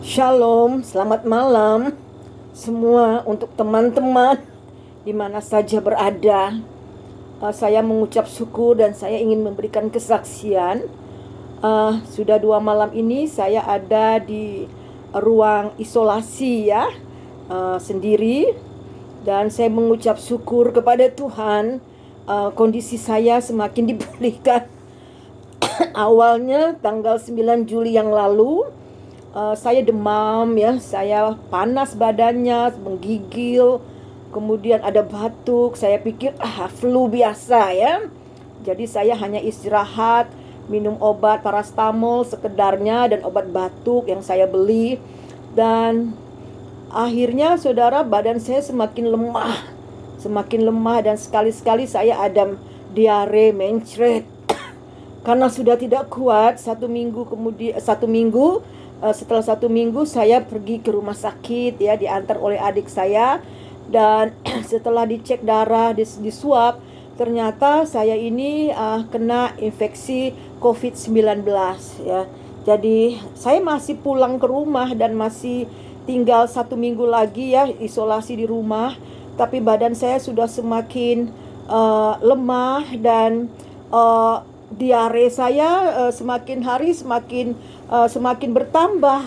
Shalom, selamat malam semua untuk teman-teman di mana saja berada. Saya mengucap syukur dan saya ingin memberikan kesaksian. Sudah 2 malam ini saya ada di ruang isolasi ya, sendiri, dan saya mengucap syukur kepada Tuhan. Kondisi saya semakin dipulihkan. Awalnya tanggal 9 Juli yang lalu, saya demam ya, saya panas badannya, menggigil, kemudian ada batuk. Saya pikir flu biasa ya. Jadi saya hanya istirahat, minum obat parastamol sekedarnya dan obat batuk yang saya beli. Dan akhirnya saudara, badan saya semakin lemah dan sekali-sekali saya ada diare mencret. Karena sudah tidak kuat, setelah 1 minggu saya pergi ke rumah sakit ya, diantar oleh adik saya. Dan setelah dicek darah, disuap, ternyata saya ini kena infeksi COVID-19 ya. Jadi saya masih pulang ke rumah dan masih tinggal 1 minggu lagi ya isolasi di rumah. Tapi badan saya sudah semakin lemah dan diare saya semakin hari semakin bertambah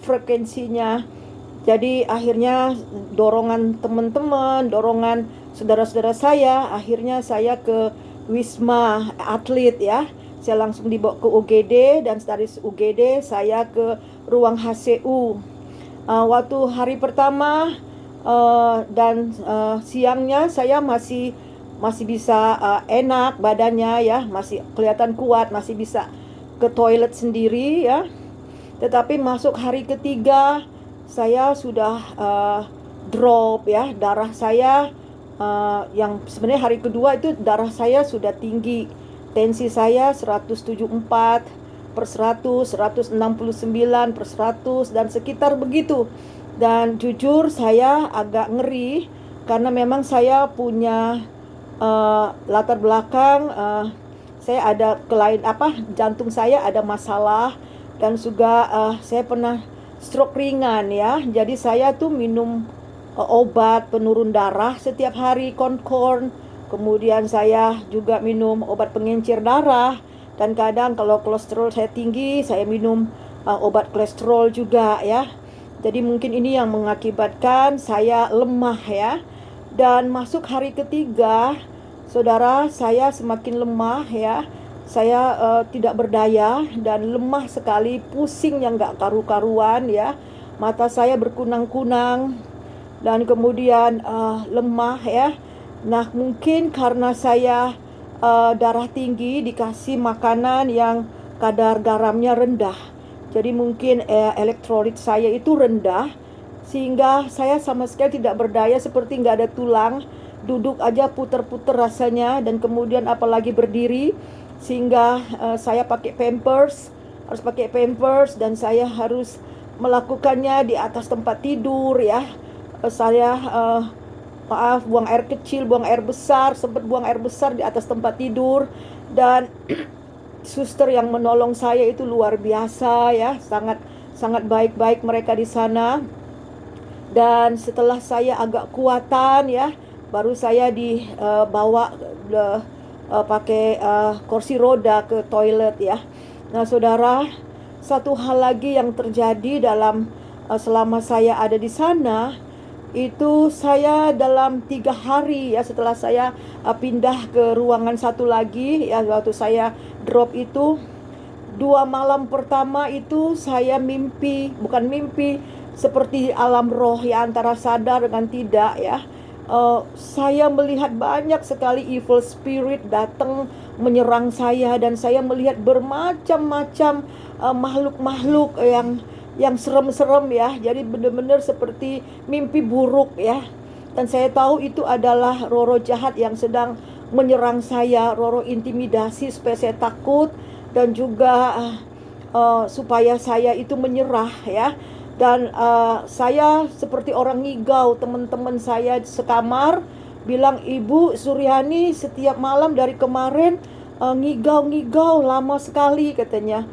frekuensinya. Jadi akhirnya dorongan teman-teman, dorongan saudara-saudara saya, akhirnya saya ke Wisma Atlet ya. Saya langsung dibawa ke UGD dan dari UGD saya ke ruang HCU. Waktu hari pertama dan siangnya saya masih bisa enak badannya ya, masih kelihatan kuat, masih bisa ke toilet sendiri ya. Tetapi masuk hari ketiga saya sudah drop ya, darah saya yang sebenarnya hari kedua itu darah saya sudah tinggi. Tensi saya 174/100, 169/100 dan sekitar begitu. Dan jujur saya agak ngeri karena memang saya punya latar belakang, saya ada jantung saya ada masalah, dan juga saya pernah stroke ringan ya. Jadi saya tuh minum obat penurun darah setiap hari, Concor. Kemudian saya juga minum obat pengencer darah, dan kadang kalau kolesterol saya tinggi, saya minum obat kolesterol juga ya. Jadi mungkin ini yang mengakibatkan saya lemah ya. Dan masuk hari ketiga, saudara, saya semakin lemah ya. Saya tidak berdaya dan lemah sekali, pusing yang gak karu-karuan ya. Mata saya berkunang-kunang dan kemudian lemah ya. Nah, mungkin karena saya darah tinggi, dikasih makanan yang kadar garamnya rendah. Jadi mungkin elektrolit saya itu rendah, sehingga saya sama sekali tidak berdaya, seperti nggak ada tulang. Duduk aja puter-puter rasanya, dan kemudian apalagi berdiri, sehingga saya harus pakai pampers, dan saya harus melakukannya di atas tempat tidur ya. Saya buang air kecil, buang air besar, sempat buang air besar di atas tempat tidur. Dan suster yang menolong saya itu luar biasa ya, sangat baik-baik mereka di sana. Dan setelah saya agak kuatan ya, baru saya dibawa pakai kursi roda ke toilet ya. Nah saudara, satu hal lagi yang terjadi selama saya ada di sana, itu saya dalam 3 hari ya, setelah saya pindah ke ruangan satu lagi ya, waktu saya drop itu 2 malam pertama itu saya bukan mimpi, seperti alam roh ya, antara sadar dengan tidak ya. Saya melihat banyak sekali evil spirit datang menyerang saya, dan saya melihat bermacam-macam makhluk-makhluk yang serem-serem ya. Jadi benar-benar seperti mimpi buruk ya. Dan saya tahu itu adalah roh-roh jahat yang sedang menyerang saya, roh-roh intimidasi supaya saya takut, dan juga supaya saya itu menyerah ya. Dan saya seperti orang ngigau. Teman-teman saya sekamar bilang, "Ibu Suryani setiap malam dari kemarin ngigau lama sekali," katanya.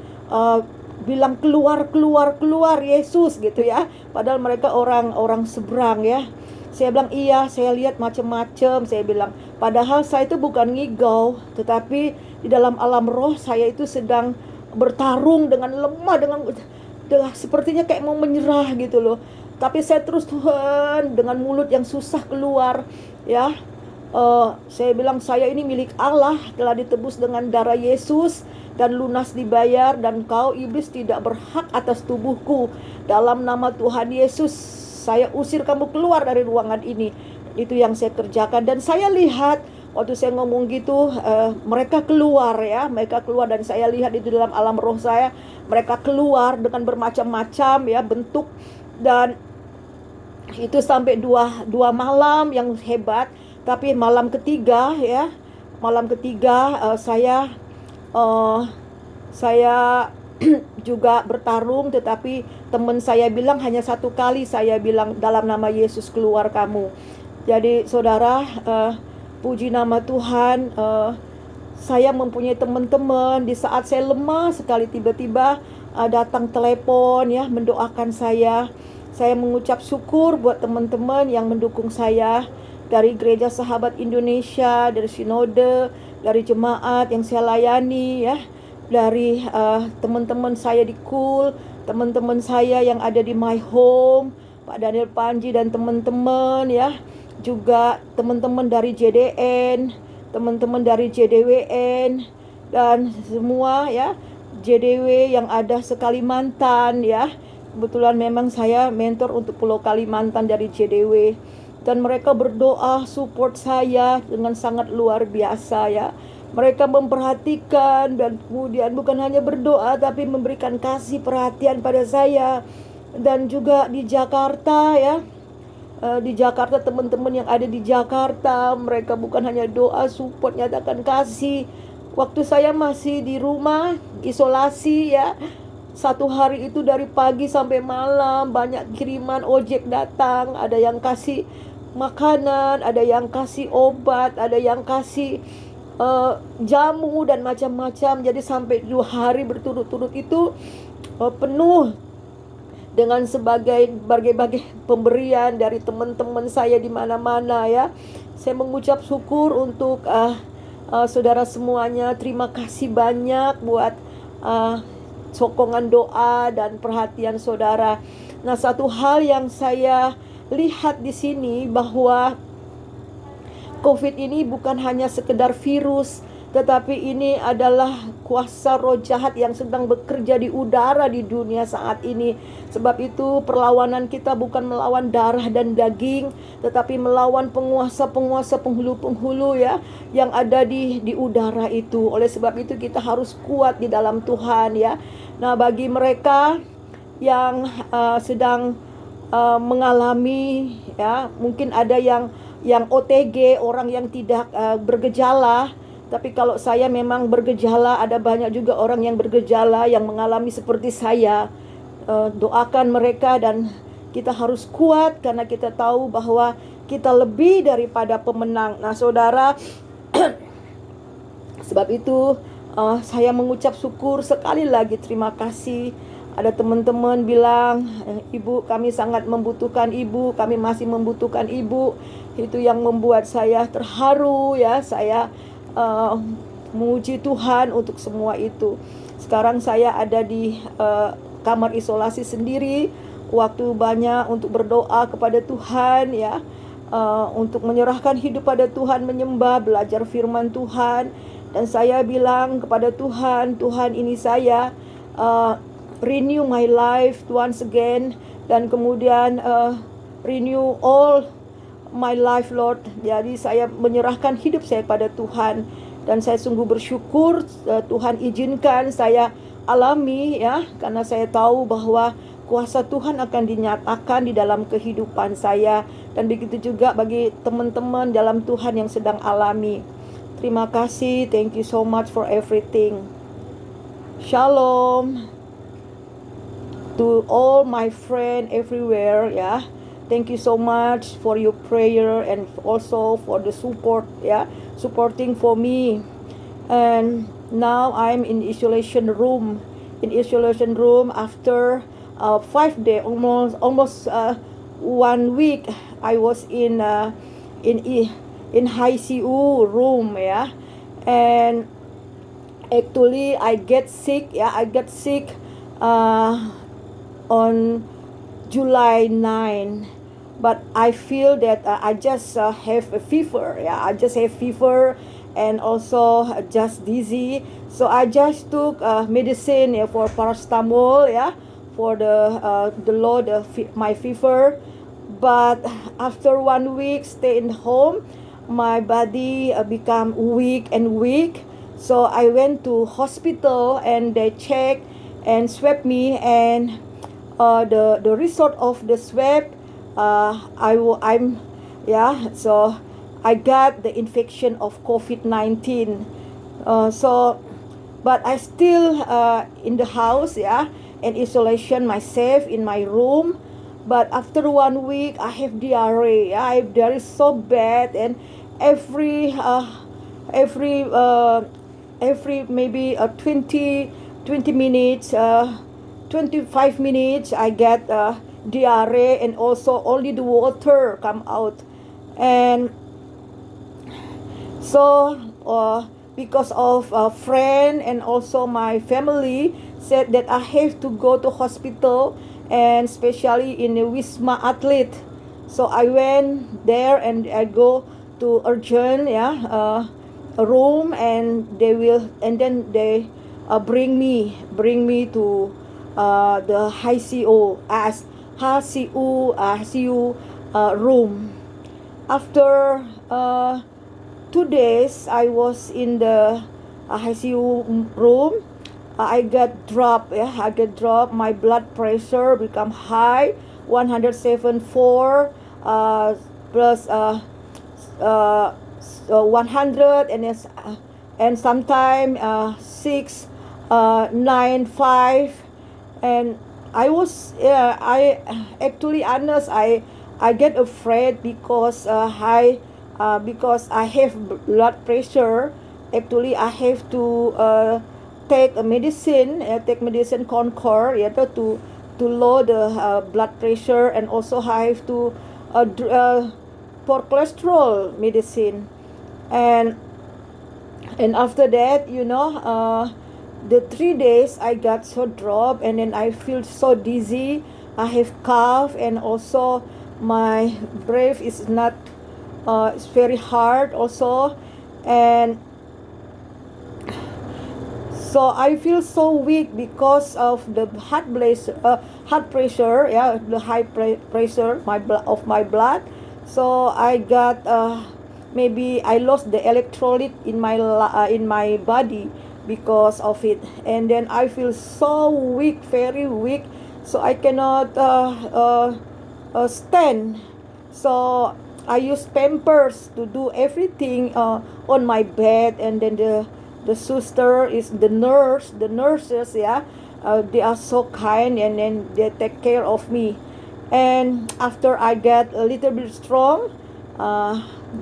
bilang keluar, keluar, keluar Yesus gitu ya. Padahal mereka orang seberang ya. Saya bilang iya, saya lihat macam-macam. Saya bilang, padahal saya itu bukan ngigau, tetapi di dalam alam roh saya itu sedang bertarung dengan lemah, dengan sepertinya kayak mau menyerah gitu loh. Tapi saya terus, Tuhan, dengan mulut yang susah keluar ya. Saya bilang saya ini milik Allah, telah ditebus dengan darah Yesus dan lunas dibayar, dan kau iblis tidak berhak atas tubuhku. Dalam nama Tuhan Yesus, saya usir kamu keluar dari ruangan ini. Itu yang saya kerjakan, dan saya lihat waktu saya ngomong gitu, mereka keluar ya, mereka keluar, dan saya lihat itu dalam alam roh saya, mereka keluar dengan bermacam-macam ya bentuk, dan itu sampai dua malam yang hebat. Tapi malam ketiga ya, saya juga bertarung, tetapi teman saya bilang hanya satu kali saya bilang dalam nama Yesus keluar kamu. Jadi saudara, puji nama Tuhan, saya mempunyai teman-teman di saat saya lemah sekali, tiba-tiba datang telepon ya, mendoakan saya. Saya mengucap syukur buat teman-teman yang mendukung saya dari Gereja Sahabat Indonesia, dari Sinode, dari jemaat yang saya layani ya, dari teman-teman saya di KUL, teman-teman saya yang ada di My Home, Pak Daniel Panji dan teman-teman ya, juga teman-teman dari JDN, teman-teman dari JDWN, dan semua ya, JDW yang ada se-Kalimantan ya. Kebetulan memang saya mentor untuk Pulau Kalimantan dari JDW, dan mereka berdoa support saya dengan sangat luar biasa ya. Mereka memperhatikan, dan kemudian bukan hanya berdoa tapi memberikan kasih perhatian pada saya. Dan juga di Jakarta ya, di Jakarta, teman-teman yang ada di Jakarta, mereka bukan hanya doa, support, nyatakan kasih. Waktu saya masih di rumah isolasi ya, satu hari itu dari pagi sampai malam banyak kiriman ojek datang. Ada yang kasih makanan, ada yang kasih obat, ada yang kasih jamu dan macam-macam. Jadi sampai 2 hari berturut-turut itu penuh dengan berbagai pemberian dari teman-teman saya di mana-mana ya. Saya mengucap syukur untuk saudara semuanya. Terima kasih banyak buat sokongan doa dan perhatian saudara. Nah, satu hal yang saya lihat di sini bahwa COVID ini bukan hanya sekedar virus, tetapi ini adalah kuasa roh jahat yang sedang bekerja di udara di dunia saat ini. Sebab itu perlawanan kita bukan melawan darah dan daging, tetapi melawan penguasa-penguasa, penghulu-penghulu ya, yang ada di udara itu. Oleh sebab itu kita harus kuat di dalam Tuhan ya. Nah, bagi mereka yang sedang mengalami ya, mungkin ada yang OTG, orang yang tidak bergejala. Tapi kalau saya memang bergejala, ada banyak juga orang yang bergejala yang mengalami seperti saya. Doakan mereka, dan kita harus kuat karena kita tahu bahwa kita lebih daripada pemenang. Nah, saudara, sebab itu saya mengucap syukur sekali lagi, terima kasih. Ada teman-teman bilang, Ibu, kami sangat membutuhkan Ibu, kami masih membutuhkan Ibu. Itu yang membuat saya terharu ya. Saya memuji Tuhan untuk semua itu. Sekarang saya ada di kamar isolasi sendiri. Waktu banyak untuk berdoa kepada Tuhan ya, untuk menyerahkan hidup pada Tuhan, menyembah, belajar firman Tuhan. Dan saya bilang kepada Tuhan, Tuhan, ini saya renew my life once again, dan kemudian renew all my life, Lord. Jadi saya menyerahkan hidup saya pada Tuhan, dan saya sungguh bersyukur Tuhan izinkan saya alami ya, karena saya tahu bahwa kuasa Tuhan akan dinyatakan di dalam kehidupan saya, dan begitu juga bagi teman-teman dalam Tuhan yang sedang alami. Terima kasih, thank you so much for everything. Shalom to all my friend everywhere ya. Thank you so much for your prayer and also for the support ya, supporting for me. And now I'm in isolation room in isolation room. After 5 days, almost 1 week, I was in in ICU room, yeah. And actually I get sick, yeah. I got sick on July 9, but I feel that I just have a fever, yeah. I just have fever and also just dizzy. So I just took medicine, yeah, for paracetamol, yeah, for the low my fever. But after 1 week stay in home, my body become weak and weak. So I went to hospital and they check and swab me, and the result of the swab, I'm, yeah, so I got the infection of COVID-19. So but I still in the house, yeah, and isolation myself in my room. But after 1 week I have diarrhea, yeah. I have diarrhea so bad, and every every uh, every maybe 20 minutes, 25 minutes I get diarrhea, and also only the water come out. And so because of a friend and also my family said that I have to go to hospital, and especially in the Wisma Athlete. So I went there and I go to urgent, yeah, a room, and then they bring me to the ICU as ICU room. After 2 days I was in the ICU room. I got dropped, yeah. I got dropped. My blood pressure become high, 107.4 plus 100, and sometime 695. And I actually honest, I get afraid because because I have blood pressure. Actually I have to take medicine Concord, yeah, to lower the blood pressure, and also I have to for cholesterol medicine. And after that, the 3 days I got so drop, and then I feel so dizzy. I have cough, and also my breath is not it's very hard also. And so I feel so weak because of the heart pressure, yeah, the high pressure of my blood. So I got maybe I lost the electrolyte in my body because of it. And then I feel so weak, very weak. So I cannot stand. So I use Pampers to do everything on my bed. And then the sister is the nurses, yeah, they are so kind, and then they take care of me. And after I get a little bit strong,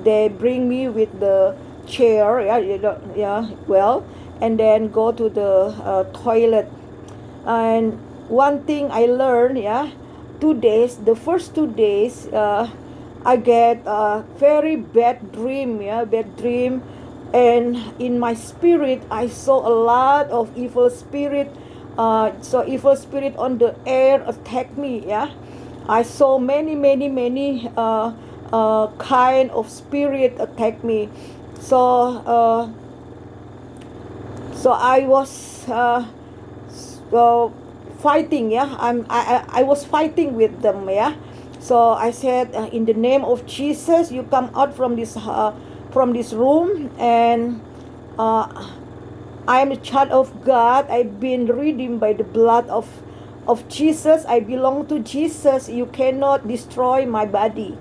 they bring me with the chair, yeah, yeah, well, and then go to the toilet. And one thing I learned, yeah, the first 2 days, I get a very bad dream, yeah, bad dream. And in my spirit I saw a lot of evil spirit. So evil spirit on the air attack me, yeah. I saw many kind of spirit attack me. So so I was fighting, yeah. I was fighting with them, yeah. So I said, in the name of Jesus, you come out from this room. And I am a child of God. I've been redeemed by the blood of Jesus. I belong to Jesus. You cannot destroy my body.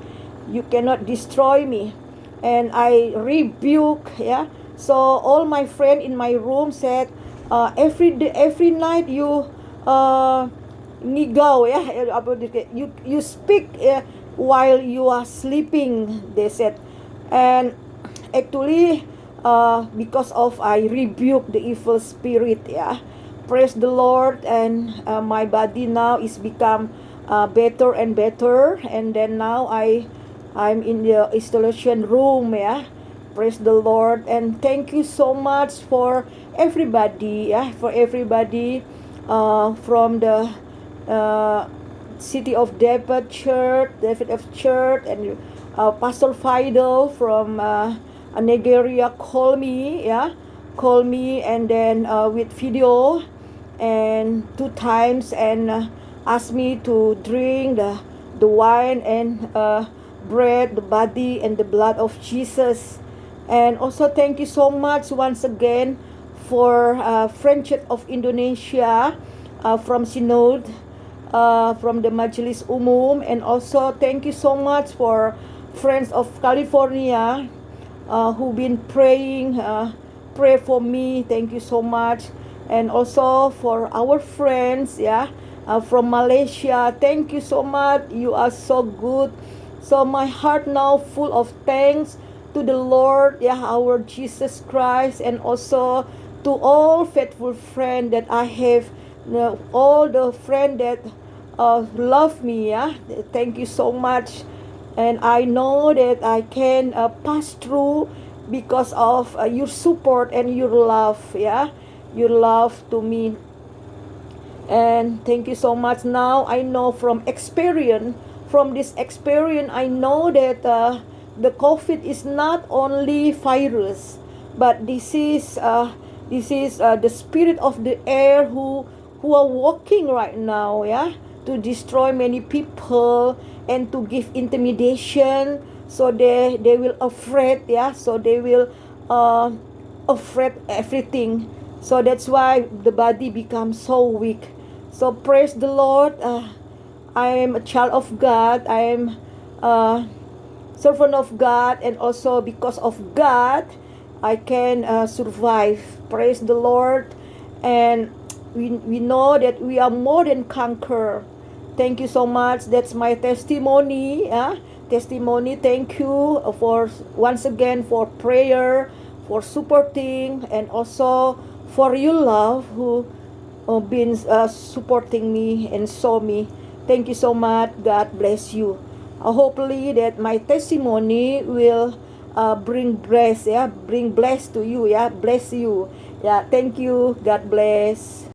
You cannot destroy me. And I rebuke, yeah. So all my friend in my room said, every night you nigaw, yeah, you speak while you are sleeping, they said. And actually because of I rebuke the evil spirit, yeah. praise the Lord, and my body now is become better and better. And then now I'm in the installation room. Yeah, praise the Lord, and thank you so much for everybody. Yeah, for everybody from the uh, City of David Church, and Pastor Fido from Nigeria call me, and then with video, and 2 times, and ask me to drink the wine and bread, the body and the blood of Jesus. And also thank you so much once again for Friendship of Indonesia from Synod, from the Majelis Umum, and also thank you so much for Friends of California who've been pray for me. Thank you so much. And also for our friends from Malaysia, thank you so much. You are so good. So my heart now full of thanks to the Lord, our Jesus Christ, and also to all faithful friends that I have, all the friends that love me. Thank you so much. And I know that I can pass through because of your support and your love. Your love to me. And thank you so much. Now I know from this experience, I know that the COVID is not only virus, but this is the spirit of the air who are walking right now, to destroy many people and to give intimidation, so they will afraid, so they will afraid everything. So that's why the body becomes so weak. So praise the Lord. I am a child of God. I am a servant of God, and also because of God, I can survive. Praise the Lord. And we know that we are more than conqueror. Thank you so much. That's my testimony. Testimony. Thank you for once again for prayer, for supporting, and also for your love who been supporting me and saw me. Thank you so much. God bless you. Hopefully that my testimony will bring bless to you. Bless you. Thank you. God bless.